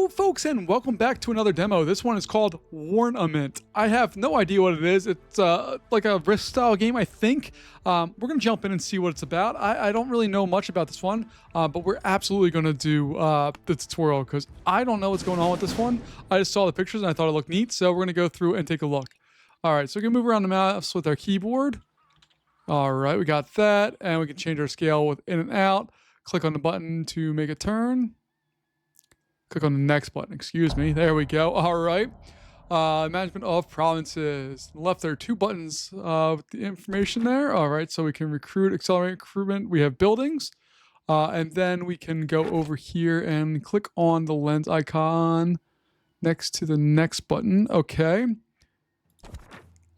Hello folks and welcome back to another demo. This one is called Warnament. I have no idea what it is. It's like a risk style game, I think. We're going to jump in and see what it's about. I don't really know much about this one, but we're absolutely going to do the tutorial because I don't know what's going on with this one. I just saw the pictures and I thought it looked neat, so we're going to go through and take a look. All right, so we can move around the mouse with our keyboard. All right, we got that, and we can change our scale with in and out. Click on the button to make a turn. Click on the next button, excuse me. There we go. All right. Management of provinces. On the left, there are two buttons with the information there. All right, so we can recruit, accelerate recruitment. We have buildings. And then we can go over here and click on the lens icon next to the next button. Okay.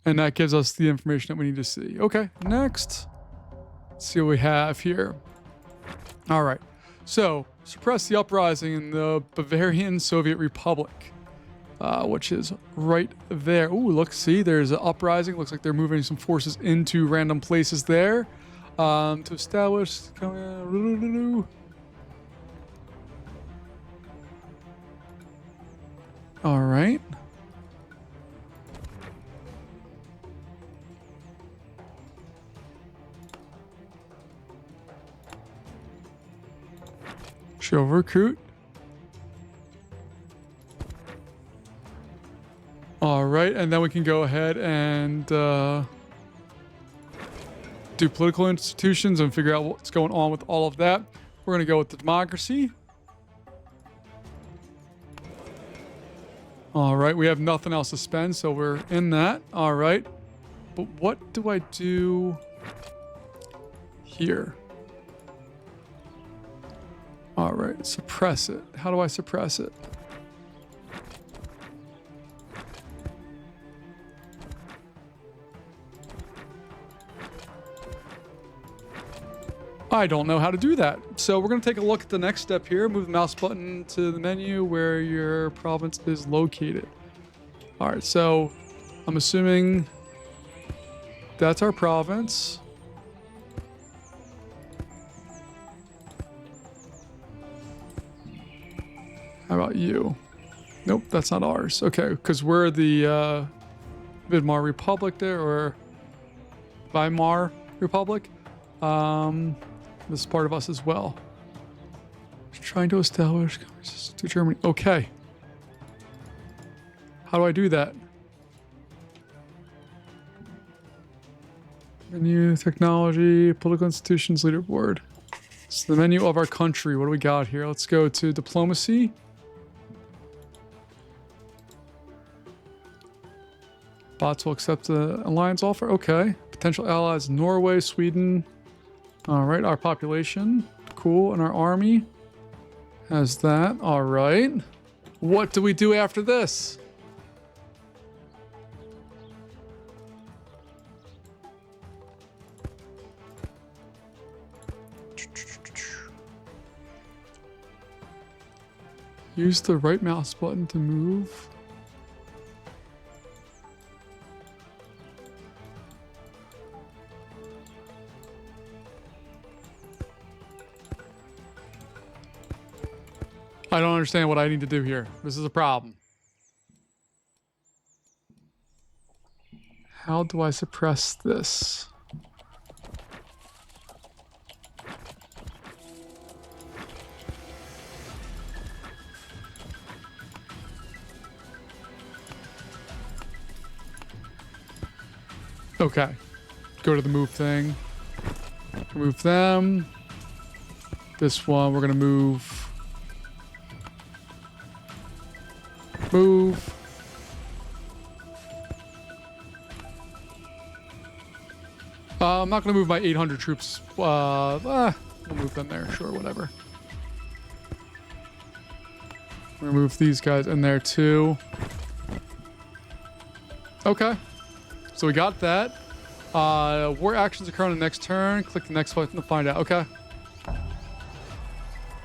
And that gives us the information that we need to see. Okay, next. Let's see what we have here. All right. So, suppress the uprising in the Bavarian Soviet Republic, which is right there. Ooh, look, see, there's an uprising. Looks like they're moving some forces into random places there to establish. All right. Show recruit. All right, and then we can go ahead and do political institutions and figure out what's going on with all of that. We're going to go with the democracy. All right, we have nothing else to spend, so we're in that. All right, but what do I do here? All right, suppress it. How do I suppress it? I don't know how to do that. So we're going to take a look at the next step here. Move the mouse button to the menu where your province is located. All right, so I'm assuming that's our province. How about you? Nope, that's not ours. Okay, because we're the Weimar Republic there, or Weimar Republic. This is part of us as well. Trying to establish to Germany. Okay. How do I do that? Menu, technology, political institutions, leaderboard. It's the menu of our country. What do we got here? Let's go to diplomacy. Bots will accept the alliance offer. Okay. Potential allies, Norway, Sweden. All right. Our population. Cool. And our army has that. All right. What do we do after this? Use the right mouse button to move. I don't understand what I need to do here. This is a problem. How do I suppress this? Okay. Go to the move thing. Remove them. This one, we're going to move. Move. I'm not going to move my 800 troops. We'll move them there. Sure, whatever. We'll move these guys in there too. Okay. So we got that. War actions occur on the next turn. Click the next button to find out. Okay.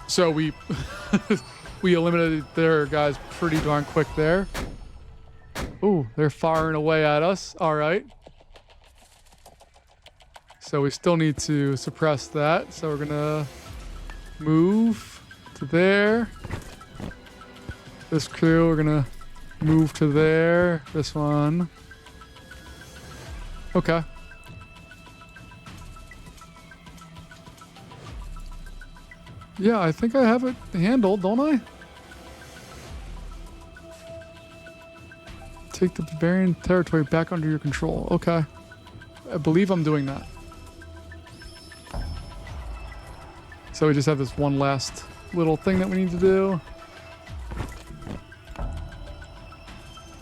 So we we eliminated their guys pretty darn quick there. Ooh, they're firing away at us. All right. So we still need to suppress that. So we're gonna move to there. This crew, we're gonna move to there. This one. Okay. Yeah, I think I have it handled, don't I? Take the barbarian territory back under your control. Okay. I believe I'm doing that. So we just have this one last little thing that we need to do.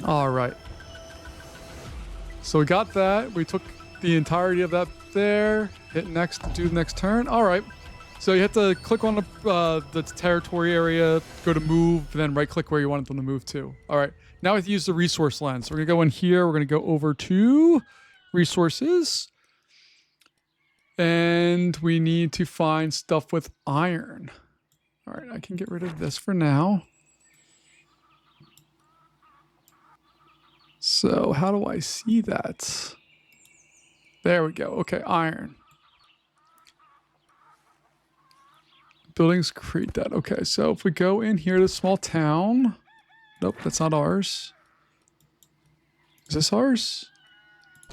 All right. So we got that. We took the entirety of that there. Hit next to do the next turn. All right. So you have to click on the territory area, go to move, then right click where you want them to move to. All right. Now we have to use the resource lens. So we're going to go in here. We're going to go over to resources. And we need to find stuff with iron. All right. I can get rid of this for now. So how do I see that? There we go. Okay, iron. Buildings create that. Okay, so if we go in here to small town. Nope, that's not ours. Is this ours?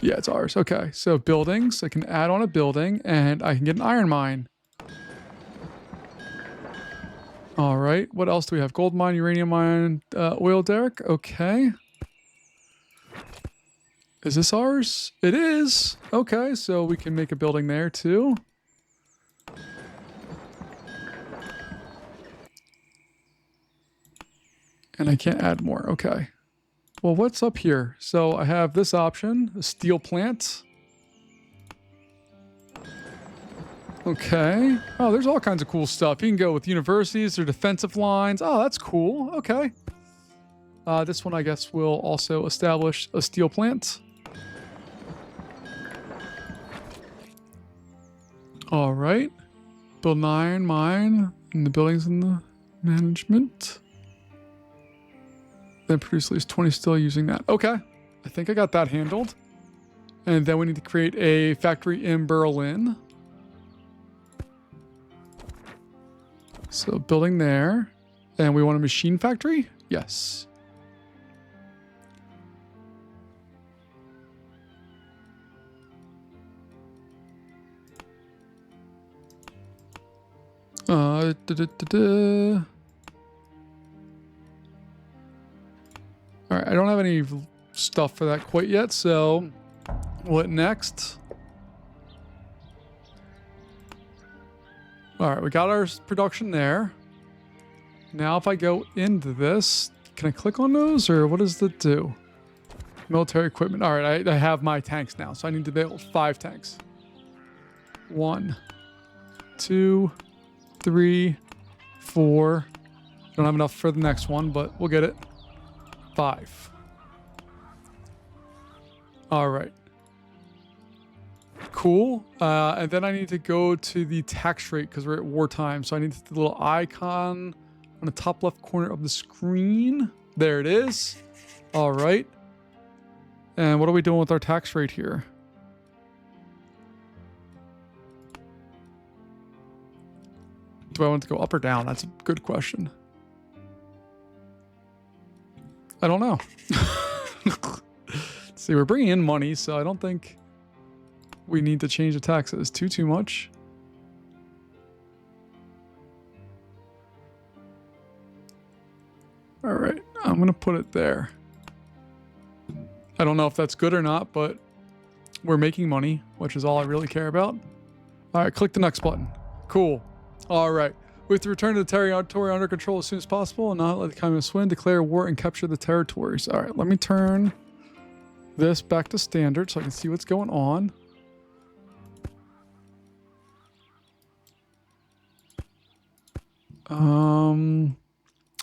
Yeah, it's ours. Okay, so buildings. I can add on a building and I can get an iron mine. All right, what else do we have? Gold mine, uranium mine, oil derrick. Okay. Is this ours? It is. Okay, so we can make a building there too. And I can't add more. Okay. Well, what's up here? So I have this option, a steel plant. Okay. Oh, there's all kinds of cool stuff. You can go with universities or defensive lines. Oh, that's cool. Okay. This one, I guess, will also establish a steel plant. All right. Build an iron mine in the buildings and the management. Then produce at least 20 still using that. Okay. I think I got that handled. And then we need to create a factory in Berlin. So building there. And we want a machine factory? Yes. All right, I don't have any stuff for that quite yet, so what next? All right, we got our production there. Now if I go into this, can I click on those or what does it do? Military equipment. All right, I have my tanks now, so I need to build 5 tanks. 1, 2, 3, 4. Don't have enough for the next one, but we'll get it. 5. All right. Cool. And then I need to go to the tax rate because we're at wartime. So I need the little icon on the top left corner of the screen. There it is. All right. And what are we doing with our tax rate here? Do I want to go up or down? That's a good question. I don't know. See, we're bringing in money, so I don't think we need to change the taxes too much. All right, I'm going to put it there. I don't know if that's good or not, but we're making money, which is all I really care about. All right, click the next button. Cool. All right. We have to return to the territory under control as soon as possible and not let the communists win, declare war, and capture the territories. All right, let me turn this back to standard so I can see what's going on.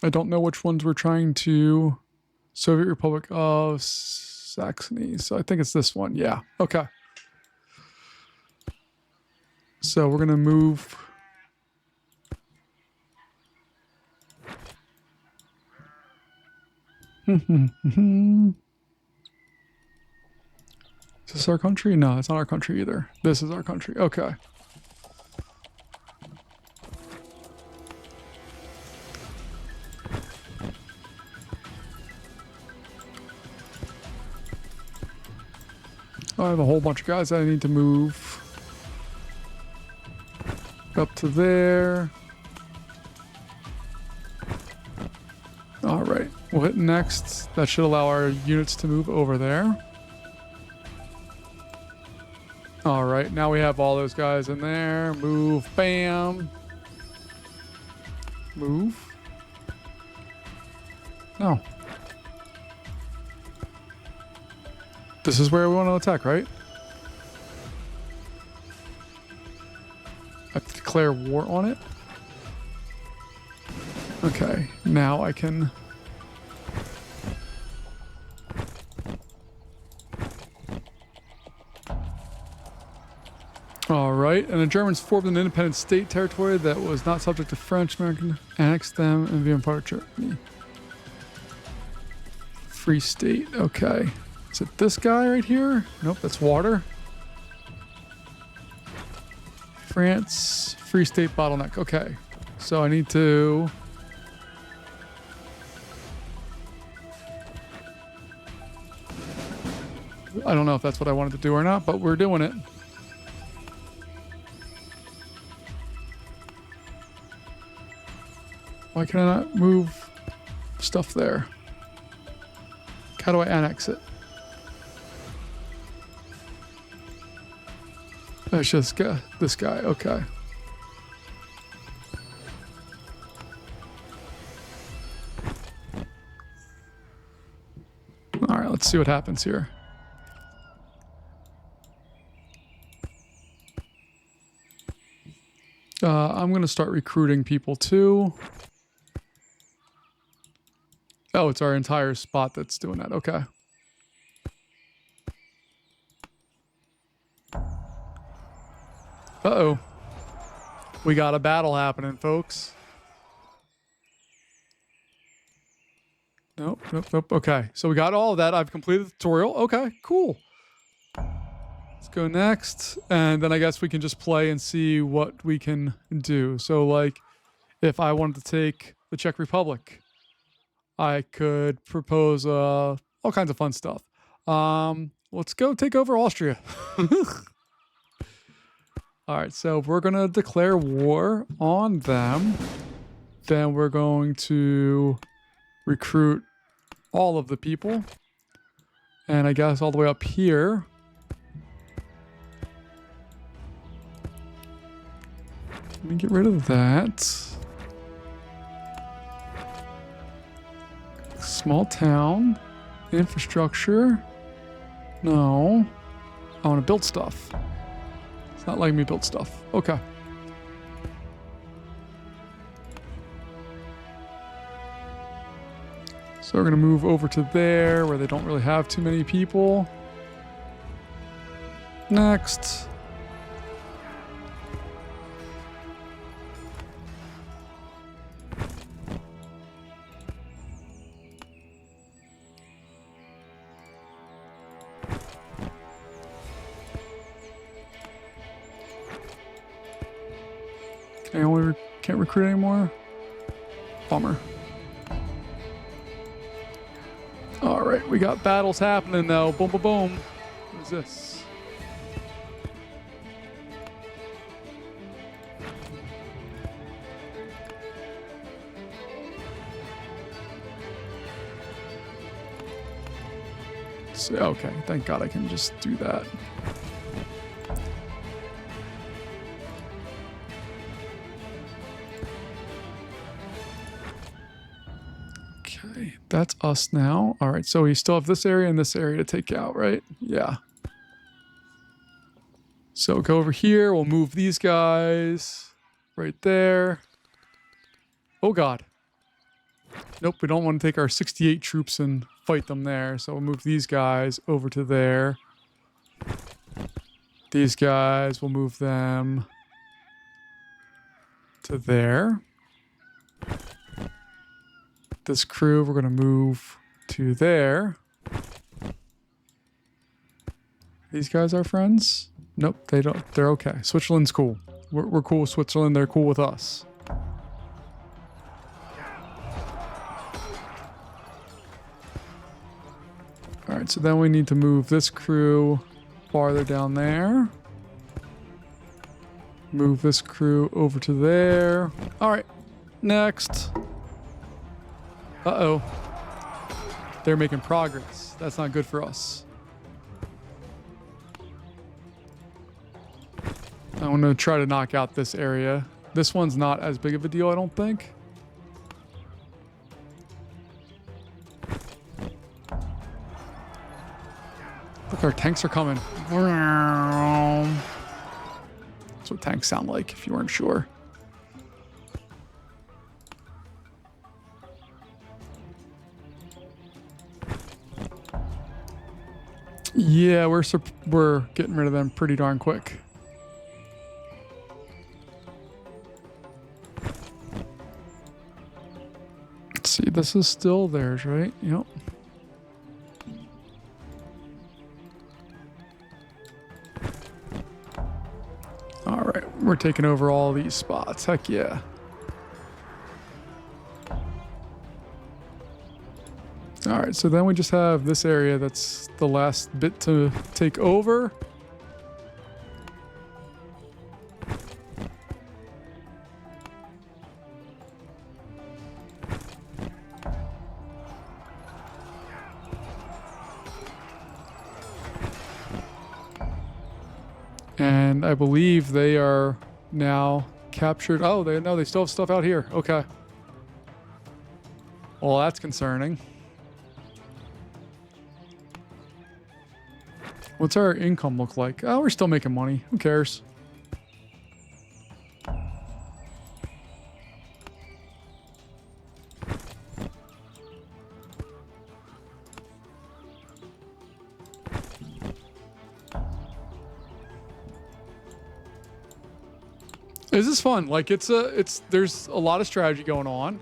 I don't know which ones we're trying to... Soviet Republic of Saxony. So I think it's this one. Yeah. Okay. So we're going to move... Is this our country? No, it's not our country either. This is our country. Okay. I have a whole bunch of guys that I need to move up to there. All right, we'll hit next. That should allow our units to move over there. All right, now we have all those guys in there. Move, bam. Move. No. This is where we want to attack, right? I have to declare war on it. Okay, now I can... All right, and the Germans formed an independent state territory that was not subject to French. American annexed them and became part of Germany. Free state, okay. Is it this guy right here? Nope, that's water. France, free state bottleneck. Okay, so I need to... I don't know if that's what I wanted to do or not, but we're doing it. Why can I not move stuff there? How do I annex it? That's just this guy, okay. All right, let's see what happens here. I'm going to start recruiting people too. Oh, it's our entire spot that's doing that. Okay. Uh-oh. We got a battle happening, folks. Nope, nope, nope. Okay, so we got all of that. I've completed the tutorial. Okay, cool. Let's go next. And then I guess we can just play and see what we can do. So, like, if I wanted to take the Czech Republic, I could propose all kinds of fun stuff. Let's go take over Austria. All right, so we're going to declare war on them. Then we're going to recruit all of the people. And I guess all the way up here. Let me get rid of that. Small town. Infrastructure. No. I want to build stuff. It's not letting me build stuff. Okay. So we're going to move over to there where they don't really have too many people. Next. I can't recruit anymore. Bummer. All right, we got battles happening though. Boom, boom, boom. What is this? So, okay, thank God I can just do that. Okay, that's us now. All right, so we still have this area and this area to take out, right? Yeah. So go over here. We'll move these guys right there. Oh, God. Nope, we don't want to take our 68 troops and fight them there. So we'll move these guys over to there. These guys, we'll move them to there. This crew, we're going to move to there. These guys are friends? Nope, they don't. They're okay. Switzerland's cool. We're cool with Switzerland. They're cool with us. All right, so then we need to move this crew farther down there. Move this crew over to there. All right, next. Uh-oh. They're making progress. That's not good for us. I'm going to try to knock out this area. This one's not as big of a deal, I don't think. Look, our tanks are coming. That's what tanks sound like, if you weren't sure. Yeah, we're getting rid of them pretty darn quick. Let's see, this is still theirs, right? Yep. All right, we're taking over all these spots. Heck yeah. All right, so then we just have this area that's the last bit to take over. And I believe they are now captured. Oh, they still have stuff out here. Okay. Well, that's concerning. What's our income look like? Oh, we're still making money. Who cares? This is fun. Like there's a lot of strategy going on,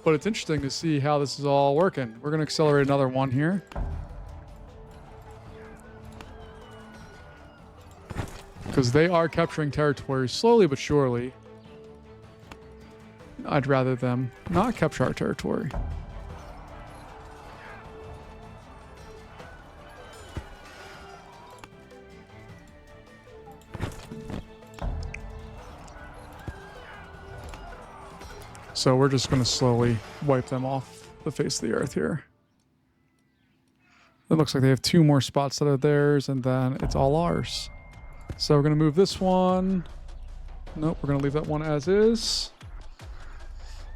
but it's interesting to see how this is all working. We're going to accelerate another one here. Because they are capturing territory slowly but surely. I'd rather them not capture our territory. So we're just going to slowly wipe them off the face of the earth here. It looks like they have 2 more spots that are theirs, and then it's all ours. So we're going to move this one. Nope, we're going to leave that one as is.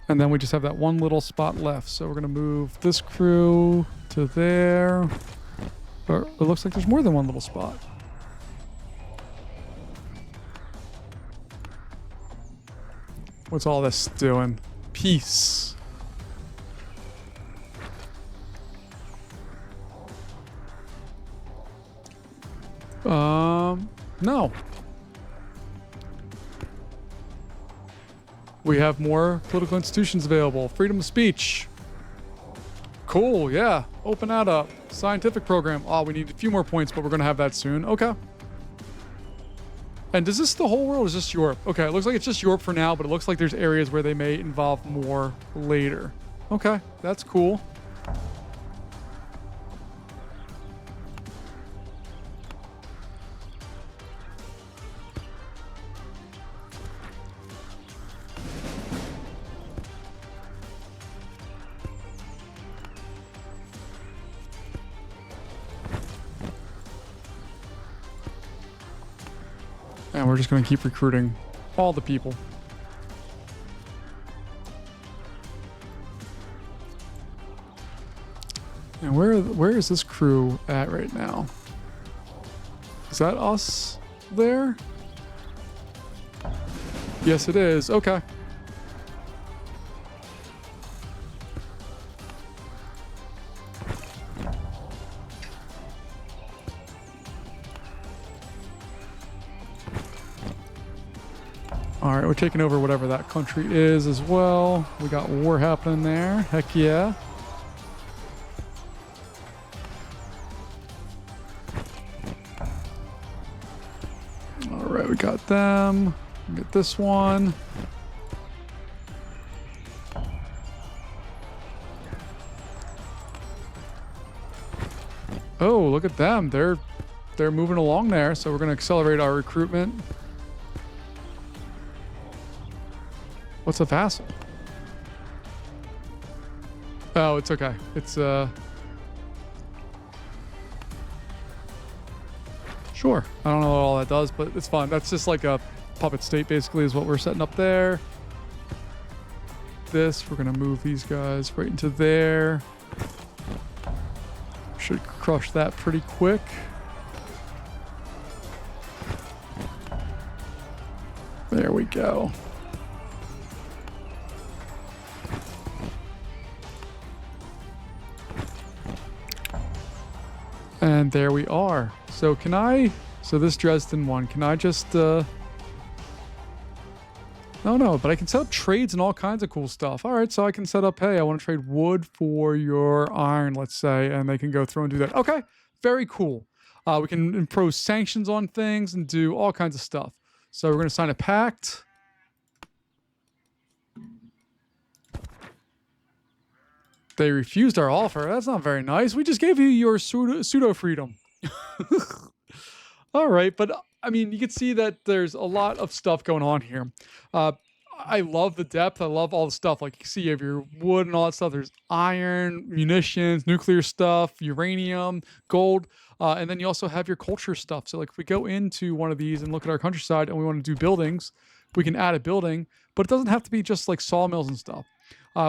And then we just have that one little spot left. So we're going to move this crew to there. Or it looks like there's more than one little spot. What's all this doing? Peace. No. We have more political institutions available. Freedom of speech. Cool, yeah. Open that up. Scientific program. Oh, we need a few more points, but we're going to have that soon. Okay. And is this the whole world or is this Europe? Okay, it looks like it's just Europe for now, but it looks like there's areas where they may involve more later. Okay, that's cool. And we're just going to keep recruiting all the people. And where is this crew at right now? Is that us there? Yes, it is. Okay. All right, we're taking over whatever that country is as well. We got war happening there. Heck yeah. All right, we got them. Get this one. Oh, look at them. They're they're moving along there. So we're going to accelerate our recruitment. What's a vassal? Oh, it's okay. It's sure. I don't know what all that does, but it's fine. That's just like a puppet state, basically, is what we're setting up there. This, we're gonna move these guys right into there. Should crush that pretty quick. There we go. And there we are. So can I... So this Dresden one, can I just... No, but I can set up trades and all kinds of cool stuff. All right, so I can set up, hey, I want to trade wood for your iron, let's say, and they can go through and do that. Okay, very cool. We can impose sanctions on things and do all kinds of stuff. So we're going to sign a pact. They refused our offer. That's not very nice. We just gave you your pseudo freedom. All right, but I mean, you can see that there's a lot of stuff going on here. I love the depth. I love all the stuff. Like you see, you have your wood and all that stuff. There's iron, munitions, nuclear stuff, uranium, gold, and then you also have your culture stuff. So like if we go into one of these and look at our countryside and we want to do buildings, we can add a building, but it doesn't have to be just like sawmills and stuff.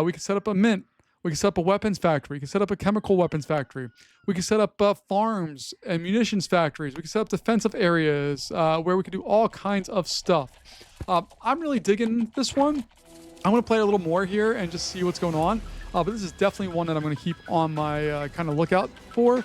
We can set up a mint. We can set up a weapons factory. We can set up a chemical weapons factory. We can set up farms and munitions factories. We can set up defensive areas where we can do all kinds of stuff. I'm really digging this one. I'm going to play a little more here and just see what's going on. But this is definitely one that I'm going to keep on my kind of lookout for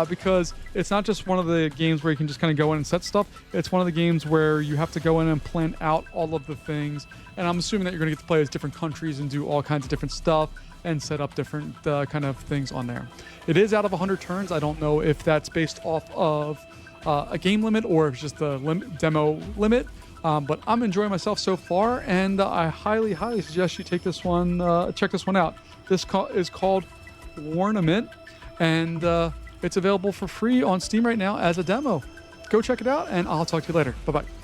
because it's not just one of the games where you can just kind of go in and set stuff. It's one of the games where you have to go in and plan out all of the things. And I'm assuming that you're going to get to play as different countries and do all kinds of different stuff and set up different kind of things on there. It is out of 100 turns. I don't know if that's based off of a game limit or if it's just the demo limit. But I'm enjoying myself so far, and I highly, highly suggest you take this one, check this one out. This is called Warnament, and it's available for free on Steam right now as a demo. Go check it out, and I'll talk to you later. Bye-bye.